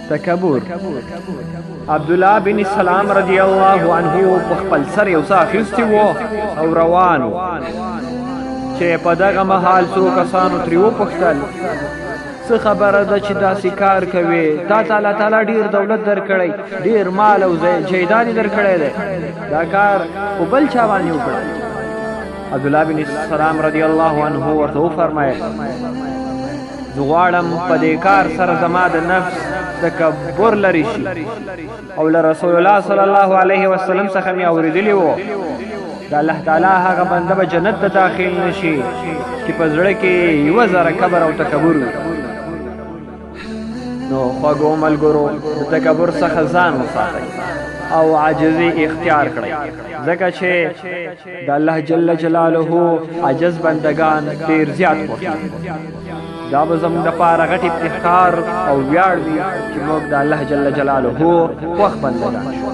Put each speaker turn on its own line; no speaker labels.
تکبر. عبدالله بن سلام رضی الله عنه په خپل سر یو څه اخیستی و او روان و چې په دغه مهال څو کسانو ترې وپوښتل څه خبره ده چې داسې کار کوې؟ تا ته الله تعالی ډېر دولت درکړی، ډېر مال او جایداد یې درکړی دی، دا کار په بل چا باندې وکړه. عبدالله بن سلام رضی الله عنه ورته وفرمایل زه غواړم په دې کار سره زما د نفس تکبر لرې شي او له رسول الله صلی الله علیه وسلم څخه مې اورېدلي وو د الله تعالی هغه بنده به جنت ته داخل نشي چې په زړه کې یوه ذره کبر او تکبر وي. نو خوږو ملګرو د تکبر څخه ځان وساتئ او عاجزي اختیار کړئ، ځکه چې د الله جل جلاله عاجز بندگان ډېر زیات خوښېږي. دا به زموږ دپاره غټ افتخار او ویاړ وي چې موږ د الله جل جلاله خوښ بندگان شو.